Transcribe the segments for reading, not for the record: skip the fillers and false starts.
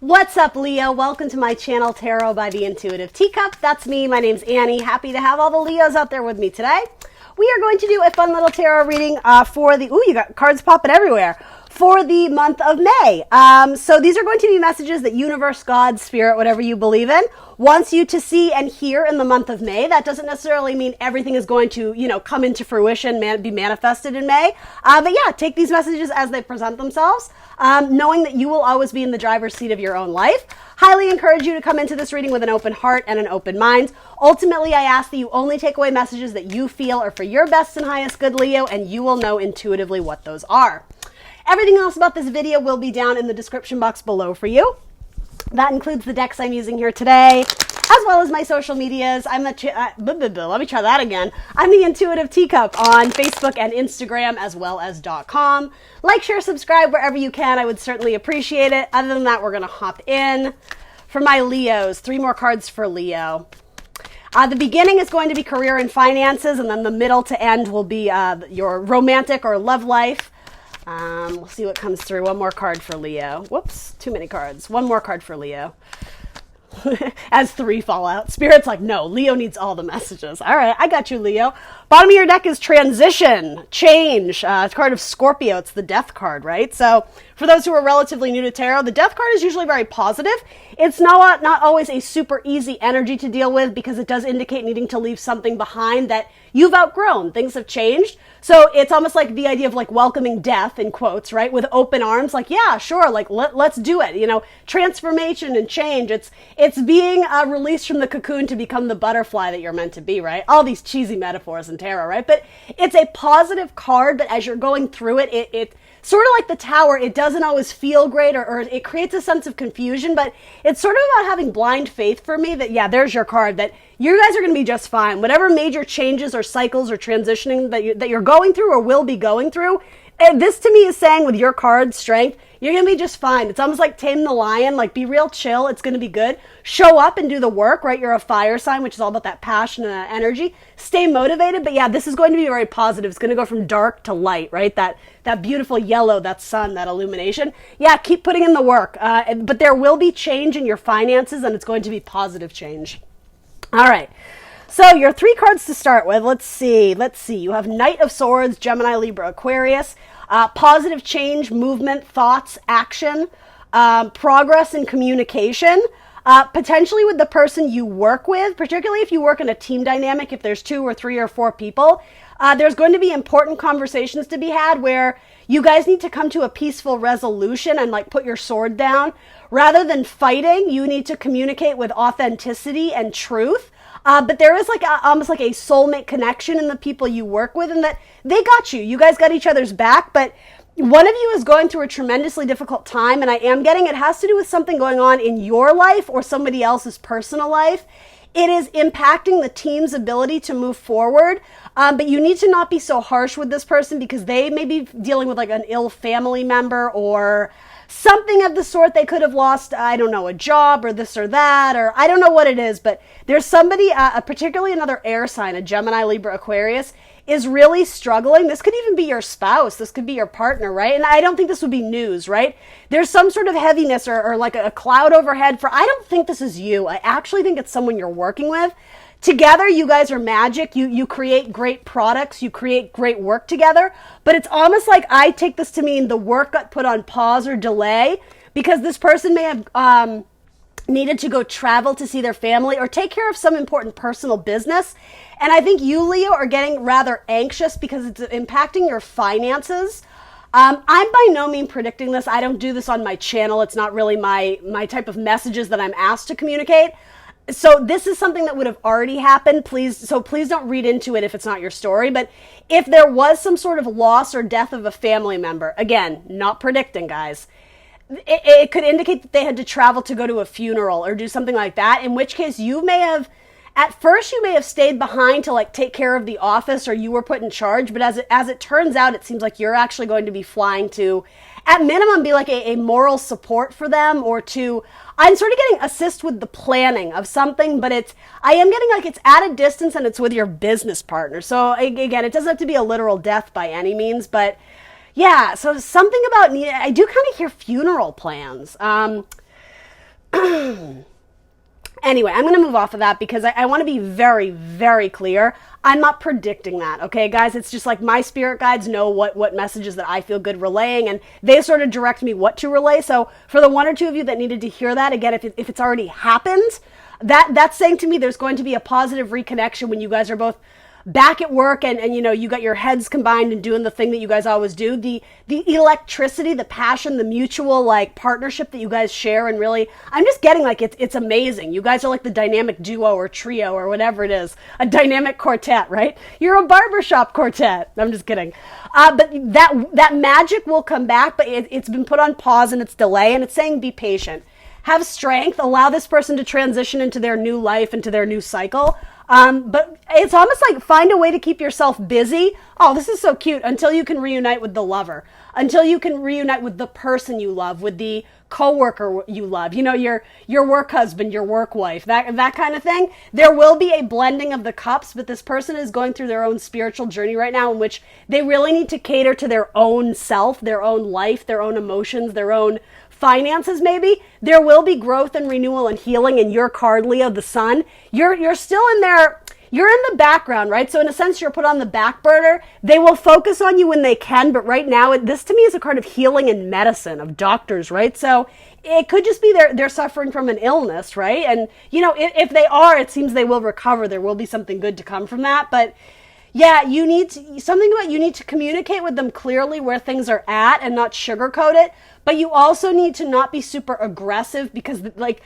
What's up, Leo? Welcome to my channel, Tarot by the Intuitive Teacup. That's me. My name's Annie. Happy to have all the Leos out there with me today. We are going to do a fun little tarot reading for the... Ooh, you got cards popping everywhere. For the month of May. So these are going to be messages that universe, God, spirit, whatever you believe in, wants you to see and hear in the month of May. That doesn't necessarily mean everything is going to, come into fruition, be manifested in May. But yeah, take these messages as they present themselves, knowing that you will always be in the driver's seat of your own life. Highly encourage you to come into this reading with an open heart and an open mind. Ultimately, I ask that you only take away messages that you feel are for your best and highest good, Leo, and you will know intuitively what those are. Everything else about this video will be down in the description box below for you. That includes the decks I'm using here today, as well as my social medias. Let me try that again. I'm the Intuitive Teacup on Facebook and Instagram, as well as .com. Like, share, subscribe wherever you can. I would certainly appreciate it. Other than that, we're going to hop in. For my Leos, 3 more cards for Leo. The beginning is going to be career and finances, and then the middle to end will be your romantic or love life. We'll see what comes through. One more card for Leo. Whoops, too many cards. One more card for Leo. As 3 fall out. Spirit's like, no, Leo needs all the messages. All right, I got you, Leo. Bottom of your deck is transition, change. It's a card of Scorpio. It's the death card, right? So for those who are relatively new to tarot, the death card is usually very positive. It's not always a super easy energy to deal with because it does indicate needing to leave something behind that you've outgrown. Things have changed. So it's almost like the idea of like welcoming death in quotes, right? With open arms, like, yeah, sure. Like let's do it. Transformation and change. It's being released from the cocoon to become the butterfly that you're meant to be, right? All these cheesy metaphors in tarot, right? But it's a positive card, but as you're going through it, it sort of like the Tower, it doesn't always feel great or it creates a sense of confusion, but it's sort of about having blind faith for me that, yeah, there's your card, that you guys are going to be just fine. Whatever major changes or cycles or transitioning that you're going through or will be going through, and this to me is saying with your card, strength, you're going to be just fine. It's almost like tame the lion, like be real chill. It's going to be good. Show up and do the work, right? You're a fire sign, which is all about that passion and that energy. Stay motivated. But yeah, this is going to be very positive. It's going to go from dark to light, right? That beautiful yellow, that sun, that illumination. Yeah, keep putting in the work. But there will be change in your finances and it's going to be positive change. All right. So your 3 cards to start with, let's see. You have Knight of Swords, Gemini, Libra, Aquarius, positive change, movement, thoughts, action, progress and communication, potentially with the person you work with, particularly if you work in a team dynamic, if there's 2 or 3 or 4 people, there's going to be important conversations to be had where you guys need to come to a peaceful resolution and like put your sword down. Rather than fighting, you need to communicate with authenticity and truth. But there is almost like a soulmate connection in the people you work with, and that they got you. You guys got each other's back, but one of you is going through a tremendously difficult time, and I am getting it has to do with something going on in your life or somebody else's personal life. It is impacting the team's ability to move forward, but you need to not be so harsh with this person because they may be dealing with like an ill family member or something of the sort. They could have lost, I don't know, a job or this or that, or I don't know what it is, but there's somebody, particularly another air sign, a Gemini, Libra, Aquarius, is really struggling. This could even be your spouse. This could be your partner, right? And I don't think this would be news, right? There's some sort of heaviness or like a cloud overhead I don't think this is you. I actually think it's someone you're working with. Together, you guys are magic. You create great products. You create great work together. But it's almost like I take this to mean the work got put on pause or delay because this person may have needed to go travel to see their family or take care of some important personal business. And I think you, Leo, are getting rather anxious because it's impacting your finances. I'm by no means predicting this. I don't do this on my channel. It's not really my type of messages that I'm asked to communicate. So this is something that would have already happened. Please don't read into it if it's not your story. But if there was some sort of loss or death of a family member, again, not predicting, guys, it could indicate that they had to travel to go to a funeral or do something like that, in which case at first you may have stayed behind to like take care of the office or you were put in charge, but as it turns out, it seems like you're actually going to be flying to, at minimum, be like a moral support for them I'm sort of getting assist with the planning of something, but I am getting like it's at a distance and it's with your business partner. So again, it doesn't have to be a literal death by any means, but yeah, so something about, I do kind of hear funeral plans. Anyway, I'm going to move off of that because I want to be very, very clear. I'm not predicting that, okay, guys? It's just like my spirit guides know what messages that I feel good relaying, and they sort of direct me what to relay. So for the one or two of you that needed to hear that, again, if it's already happened, that's saying to me there's going to be a positive reconnection when you guys are both back at work and you know, you got your heads combined and doing the thing that you guys always do. The electricity, the passion, the mutual like partnership that you guys share, and really, I'm just getting like it's amazing. You guys are like the dynamic duo or trio or whatever it is, a dynamic quartet, right? You're a barbershop quartet. I'm just kidding. But that magic will come back, but it's been put on pause and it's delay, and it's saying be patient. Have strength, allow this person to transition into their new life, into their new cycle. But it's almost like find a way to keep yourself busy. Oh, this is so cute. Until you can reunite with the lover, until you can reunite with the person you love, with the coworker you love, you know, your work husband, your work wife, that kind of thing. There will be a blending of the cups, but this person is going through their own spiritual journey right now in which they really need to cater to their own self, their own life, their own emotions, their own finances. Maybe there will be growth and renewal and healing in your card, Leo, the sun. You're still in there. You're in the background, right? So in a sense, you're put on the back burner. They will focus on you when they can, but right now, this to me is a card of healing and medicine, of doctors, right? So it could just be they're suffering from an illness, right? And, you know, if they are, it seems they will recover. There will be something good to come from that, but yeah, you need to communicate with them clearly where things are at and not sugarcoat it. But you also need to not be super aggressive because, like,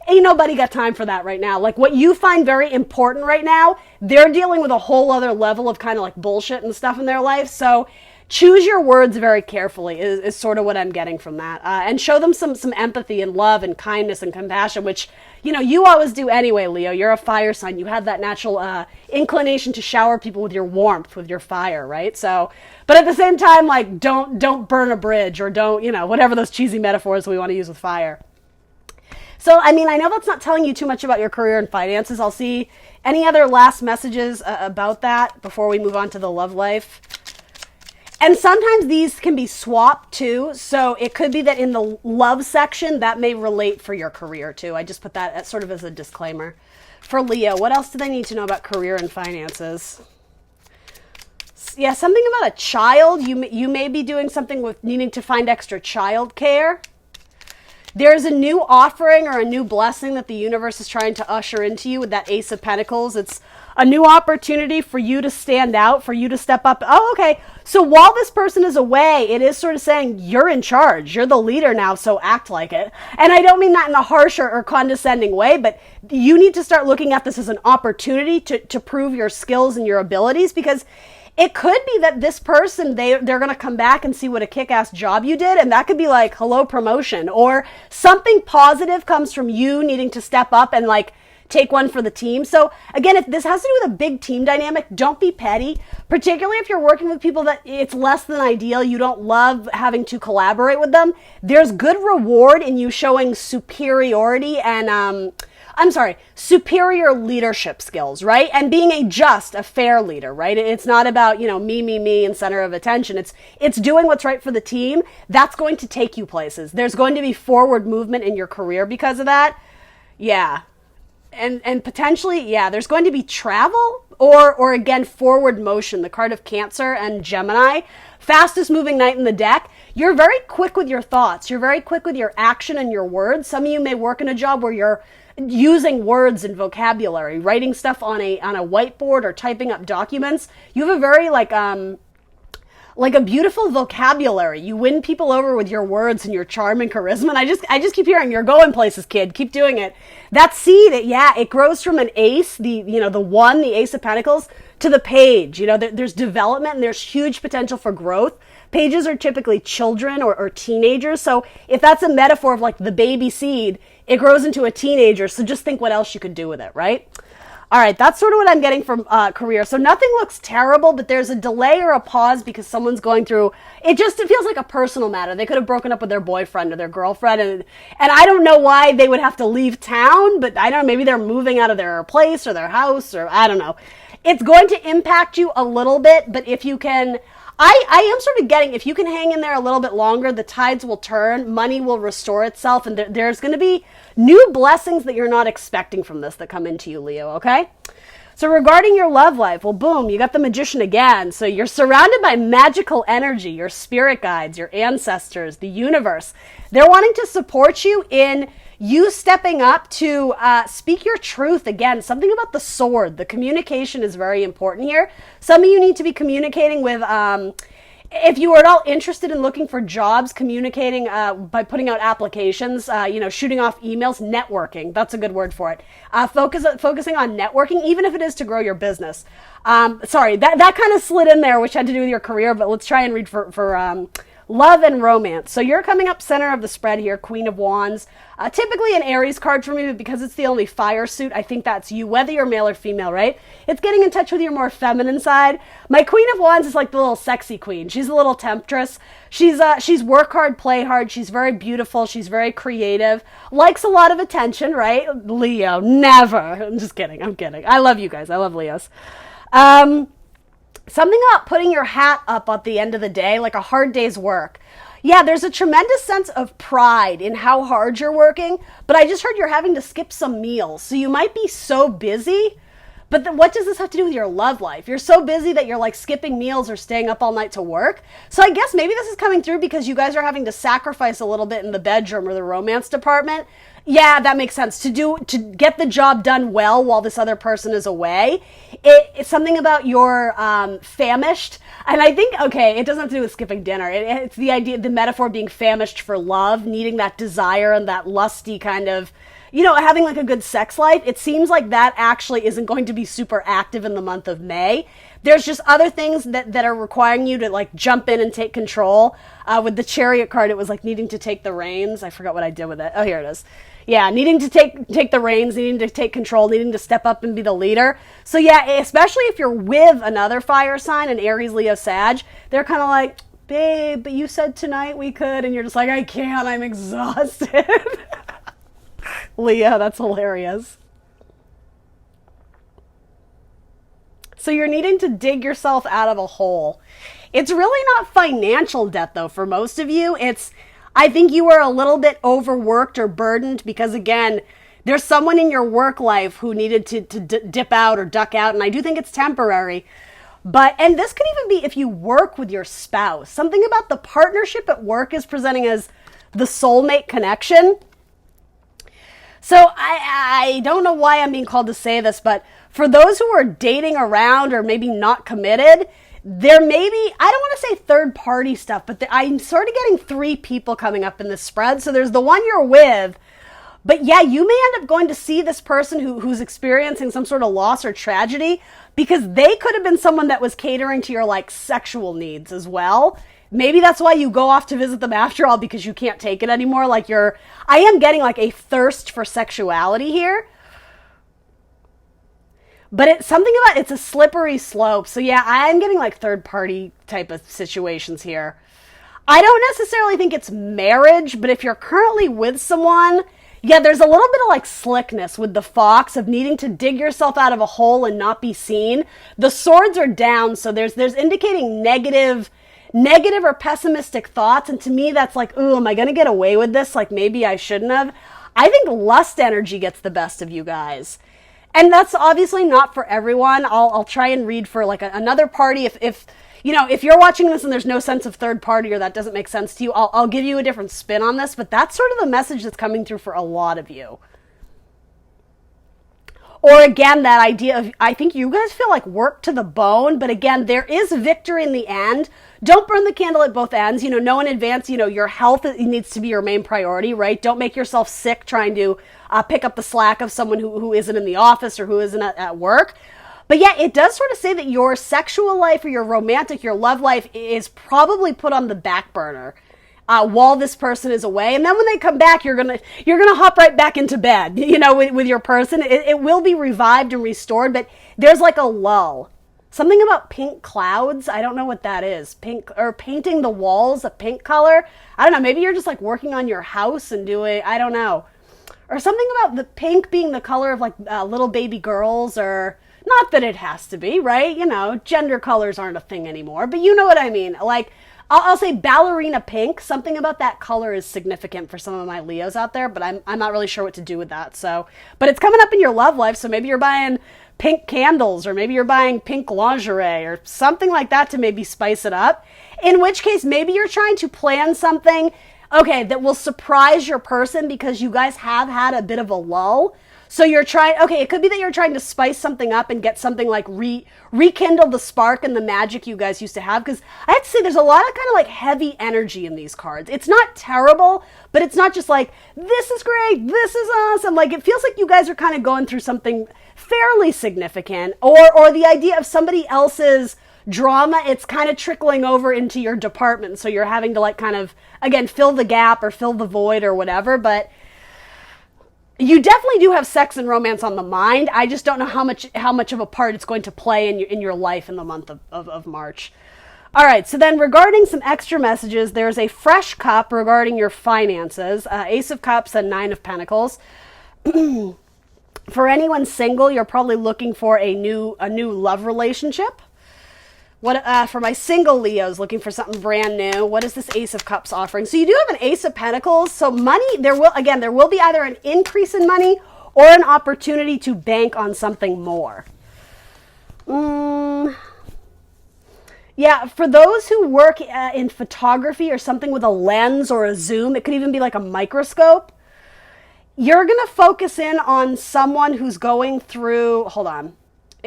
ain't nobody got time for that right now. Like, what you find very important right now, they're dealing with a whole other level of kind of like bullshit and stuff in their life. So choose your words very carefully is sort of what I'm getting from that. And show them some empathy and love and kindness and compassion, which, you know, you always do anyway, Leo. You're a fire sign. You have that natural inclination to shower people with your warmth, with your fire, right? So, but at the same time, like, don't burn a bridge, or don't, you know, whatever those cheesy metaphors we want to use with fire. So, I mean, I know that's not telling you too much about your career and finances. I'll see any other last messages about that before we move on to the love life. And sometimes these can be swapped too. So it could be that in the love section, that may relate for your career too. I just put that as sort of as a disclaimer. For Leo, what else do they need to know about career and finances? Yeah, something about a child. You may be doing something with needing to find extra child care. There's a new offering or a new blessing that the universe is trying to usher into you with that Ace of Pentacles. It's a new opportunity for you to stand out, for you to step up. Oh, okay. So while this person is away, it is sort of saying you're in charge. You're the leader now, so act like it. And I don't mean that in a harsh or condescending way, but you need to start looking at this as an opportunity to prove your skills and your abilities, because it could be that this person, they're going to come back and see what a kick-ass job you did, and that could be like, hello, promotion, or something positive comes from you needing to step up and like take one for the team. So again, if this has to do with a big team dynamic, don't be petty, particularly if you're working with people that it's less than ideal. You don't love having to collaborate with them. There's good reward in you showing superiority and, superior leadership skills, right? And being a fair leader, right? It's not about, you know, me, and center of attention. It's doing what's right for the team. That's going to take you places. There's going to be forward movement in your career because of that. Yeah. And potentially, yeah, there's going to be travel or again, forward motion. The card of Cancer and Gemini, fastest moving knight in the deck. You're very quick with your thoughts. You're very quick with your action and your words. Some of you may work in a job where you're using words and vocabulary, writing stuff on a whiteboard or typing up documents. You have a very like a beautiful vocabulary. You win people over with your words and your charm and charisma. And I just keep hearing you're going places, kid. Keep doing it. That seed, it grows from an ace, the Ace of Pentacles, to the page. You know, there's development and there's huge potential for growth. Pages are typically children or teenagers. So if that's a metaphor of like the baby seed, it grows into a teenager. So just think what else you could do with it, right? All right, that's sort of what I'm getting from career. So nothing looks terrible, but there's a delay or a pause because someone's going through, it feels like a personal matter. They could have broken up with their boyfriend or their girlfriend, and I don't know why they would have to leave town, but I don't know, maybe they're moving out of their place or their house, or I don't know. It's going to impact you a little bit, but if you can I am sort of getting, if you can hang in there a little bit longer, the tides will turn, money will restore itself, and there's going to be new blessings that you're not expecting from this that come into you, Leo, okay? So regarding your love life, well, boom, you got the Magician again. So you're surrounded by magical energy, your spirit guides, your ancestors, the universe. They're wanting to support you in you stepping up to speak your truth. Again, something about the sword. The communication is very important here. Some of you need to be communicating with, if you are at all interested in looking for jobs, communicating by putting out applications, shooting off emails, networking. That's a good word for it. Focusing on networking, even if it is to grow your business. Sorry, that kind of slid in there, which had to do with your career, but let's try and read for love and romance. So you're coming up center of the spread here, Queen of Wands. Typically an Aries card for me, but because it's the only fire suit, I think that's you, whether you're male or female, right? It's getting in touch with your more feminine side. My Queen of Wands is like the little sexy queen. She's a little temptress. She's work hard, play hard. She's very beautiful. She's very creative. Likes a lot of attention, right? Leo, never. I'm just kidding. I'm kidding. I love you guys. I love Leos. Something about putting your hat up at the end of the day, like a hard day's work. Yeah, there's a tremendous sense of pride in how hard you're working, but I just heard you're having to skip some meals. So you might be so busy, but then what does this have to do with your love life? You're so busy that you're like skipping meals or staying up all night to work. So I guess maybe this is coming through because you guys are having to sacrifice a little bit in the bedroom or the romance department. Yeah, that makes sense. To get the job done well while this other person is away. It's something about you're famished. And I think, okay, it doesn't have to do with skipping dinner. It's the idea, the metaphor being famished for love, needing that desire and that lusty kind of, having like a good sex life. It seems like that actually isn't going to be super active in the month of May. There's just other things that are requiring you to like jump in and take control. With the Chariot card, it was like needing to take the reins. I forgot what I did with it. Oh, here it is. Yeah, needing to take the reins, needing to take control, needing to step up and be the leader. So yeah, especially if you're with another fire sign, an Aries, Leo, Sag, they're kind of like, babe, but you said tonight we could, and you're just like, I can't, I'm exhausted. Leo, that's hilarious. So you're needing to dig yourself out of a hole. It's really not financial debt, though, for most of you. I think you are a little bit overworked or burdened because, again, there's someone in your work life who needed to dip out or duck out, and I do think it's temporary. And this could even be if you work with your spouse. Something about the partnership at work is presenting as the soulmate connection. So I don't know why I'm being called to say this, but for those who are dating around or maybe not committed, there may be, I don't want to say third party stuff, but I'm sort of getting 3 people coming up in this spread. So there's the one you're with, but yeah, you may end up going to see this person who's experiencing some sort of loss or tragedy because they could have been someone that was catering to your like sexual needs as well. Maybe that's why you go off to visit them after all because you can't take it anymore. I am getting like a thirst for sexuality here. But it's a slippery slope. So yeah, I'm getting like third party type of situations here. I don't necessarily think it's marriage, but if you're currently with someone, yeah, there's a little bit of like slickness with the Fox of needing to dig yourself out of a hole and not be seen. The swords are down, so there's indicating negative or pessimistic thoughts. And to me, that's like, ooh, am I going to get away with this? Like maybe I shouldn't have. I think lust energy gets the best of you guys. And that's obviously not for everyone. I'll try and read for like another party. If you're watching this and there's no sense of third party or that doesn't make sense to you, I'll give you a different spin on this. But that's sort of the message that's coming through for a lot of you. Or again, that idea of, I think you guys feel like work to the bone, but again, there is victory in the end. Don't burn the candle at both ends. Know in advance, your health needs to be your main priority, right? Don't make yourself sick trying to pick up the slack of someone who isn't in the office or who isn't at work. But yeah, it does sort of say that your sexual life or your romantic, your love life is probably put on the back burner while this person is away. And then when they come back, you're gonna hop right back into bed, with your person. It will be revived and restored, but there's like a lull. Something about pink clouds. I don't know what that is. Pink, or painting the walls a pink color. I don't know. Maybe you're just like working on your house and I don't know. Or something about the pink being the color of like little baby girls, or Not that it has to be, right? You know, gender colors aren't a thing anymore, but you know what I mean. Like, I'll say ballerina pink. Something about that color is significant for some of my Leos out there, but I'm not really sure what to do with that. So, but it's coming up in your love life, so maybe you're buying pink candles, or maybe you're buying pink lingerie or something like that to maybe spice it up. In which case, maybe you're trying to plan something, okay, that will surprise your person because you guys have had a bit of a lull. So you're trying, okay, it could be that you're trying to spice something up and get something like rekindle the spark and the magic you guys used to have. Because I have to say, there's a lot of kind of like heavy energy in these cards. It's not terrible, but it's not just like, this is great, this is awesome. Like, it feels like you guys are kind of going through something fairly significant, or the idea of somebody else's drama, it's kind of trickling over into your department. So you're having to like kind of, again, fill the gap or fill the void or whatever, but you definitely do have sex and romance on the mind. I just don't know how much of a part it's going to play in your life in the month of March. All right, so then regarding some extra messages, there's a fresh cup regarding your finances, Ace of Cups and Nine of Pentacles. For anyone single, you're probably looking for a new love relationship. What for my single Leos looking for something brand new? What is this Ace of Cups offering? So you do have an Ace of Pentacles. So money, there will be either an increase in money or an opportunity to bank on something more. Yeah, for those who work in photography or something with a lens or a zoom, it could even be like a microscope. You're going to focus in on someone who's going through, hold on.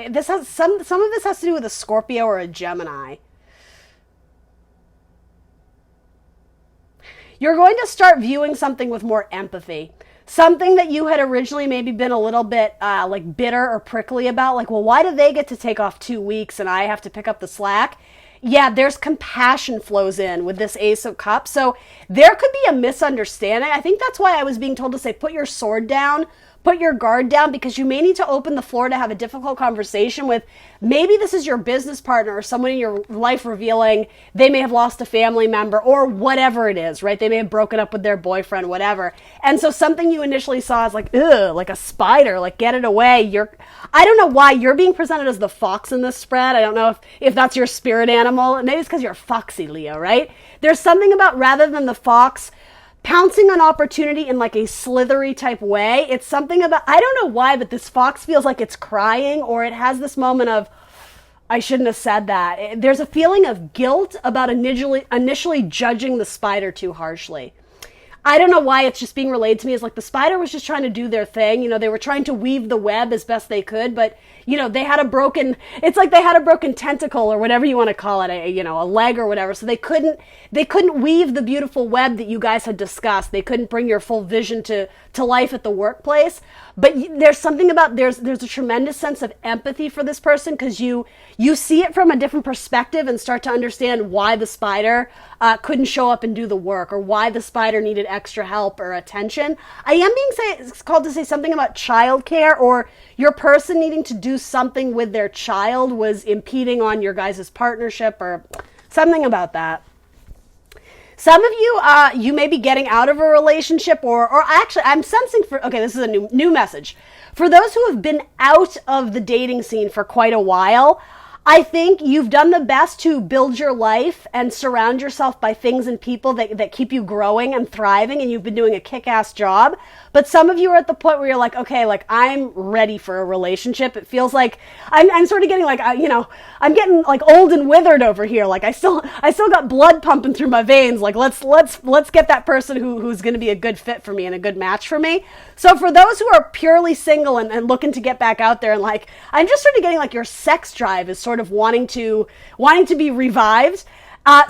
This has some of this has to do with a Scorpio or a Gemini. You're going to start viewing something with more empathy. Something that you had originally maybe been a little bit like bitter or prickly about. Like, well, why do they get to take off 2 weeks and I have to pick up the slack? Yeah, there's compassion flows in with this Ace of Cups. So there could be a misunderstanding. I think that's why I was being told to say, put your sword down, put your guard down, because you may need to open the floor to have a difficult conversation with, maybe this is your business partner or someone in your life revealing they may have lost a family member or whatever it is, right? They may have broken up with their boyfriend, whatever. And so something you initially saw as like, ugh, like a spider, like get it away. I don't know why you're being presented as the fox in this spread. I don't know if that's your spirit animal. Maybe it's because you're foxy, Leo, right? There's something about, rather than the fox pouncing on opportunity in like a slithery type way, it's something about, I don't know why, but this fox feels like it's crying, or it has this moment of, I shouldn't have said that. There's a feeling of guilt about initially judging the spider too harshly. I don't know why it's just being relayed to me as like the spider was just trying to do their thing. You know, they were trying to weave the web as best they could, but you know, they had a broken tentacle or whatever you want to call it, a leg or whatever. So they couldn't weave the beautiful web that you guys had discussed. They couldn't bring your full vision to life at the workplace. But there's something about, there's a tremendous sense of empathy for this person, because you see it from a different perspective and start to understand why the spider couldn't show up and do the work, or why the spider needed extra help or attention. I am being called to say something about childcare, or your person needing to do something with their child was impeding on your guys' partnership, or something about that. Some of you, you may be getting out of a relationship, or actually, I'm sensing this is a new message. For those who have been out of the dating scene for quite a while, I think you've done the best to build your life and surround yourself by things and people that keep you growing and thriving, and you've been doing a kick-ass job. But some of you are at the point where you're like, okay, like I'm ready for a relationship. It feels like I'm sort of getting like, I'm getting like old and withered over here. Like I still got blood pumping through my veins. Like let's get that person who's going to be a good fit for me and a good match for me. So for those who are purely single and looking to get back out there, and like, I'm just sort of getting like your sex drive is sort of wanting to be revived.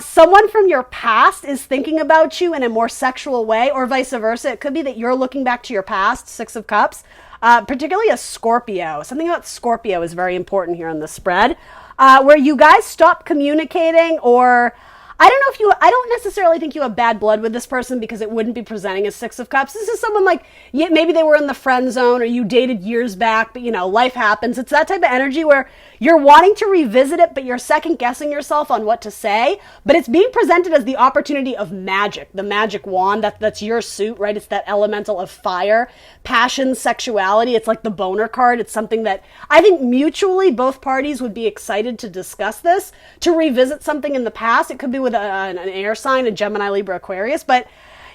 Someone from your past is thinking about you in a more sexual way, or vice versa. It could be that you're looking back to your past, Six of Cups, particularly a Scorpio. Something about Scorpio is very important here in the spread, where you guys stop communicating, or I don't necessarily think you have bad blood with this person, because it wouldn't be presenting as Six of Cups. This is someone like, maybe they were in the friend zone, or you dated years back, but life happens. It's that type of energy where You're wanting to revisit it, but you're second guessing yourself on what to say. But it's being presented as the opportunity of magic, the magic wand. That's your suit, right? It's that elemental of fire, passion, sexuality. It's like the boner card. It's something that I think mutually both parties would be excited to discuss this, to revisit something in the past. It could be with an air sign, a Gemini, Libra, Aquarius. But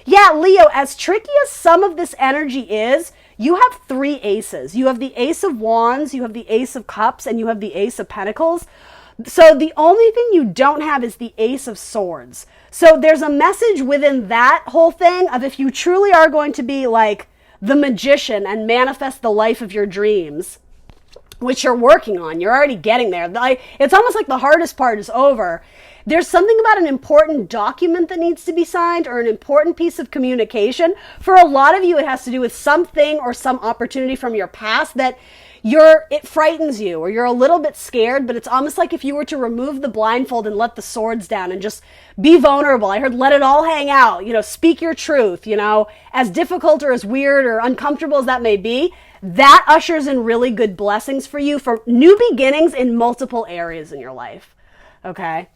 yeah, Leo, as tricky as some of this energy is, you have three aces. You have the Ace of Wands, you have the Ace of Cups, and you have the Ace of Pentacles. So the only thing you don't have is the Ace of Swords. So there's a message within that whole thing of if you truly are going to be like the magician and manifest the life of your dreams, which you're working on, you're already getting there. It's almost like the hardest part is over. There's something about an important document that needs to be signed or an important piece of communication. For a lot of you, it has to do with something or some opportunity from your past that it frightens you or you're a little bit scared, but it's almost like if you were to remove the blindfold and let the swords down and just be vulnerable. I heard let it all hang out, speak your truth, as difficult or as weird or uncomfortable as that may be, that ushers in really good blessings for you for new beginnings in multiple areas in your life. Okay.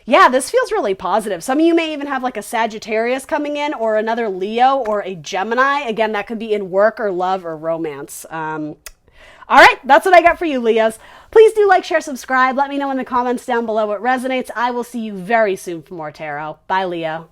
Yeah, this feels really positive. Some of you may even have like a Sagittarius coming in or another Leo or a Gemini. Again, that could be in work or love or romance. All right, that's what I got for you, Leos. Please do like, share, subscribe. Let me know in the comments down below what resonates. I will see you very soon for more tarot. Bye, Leo.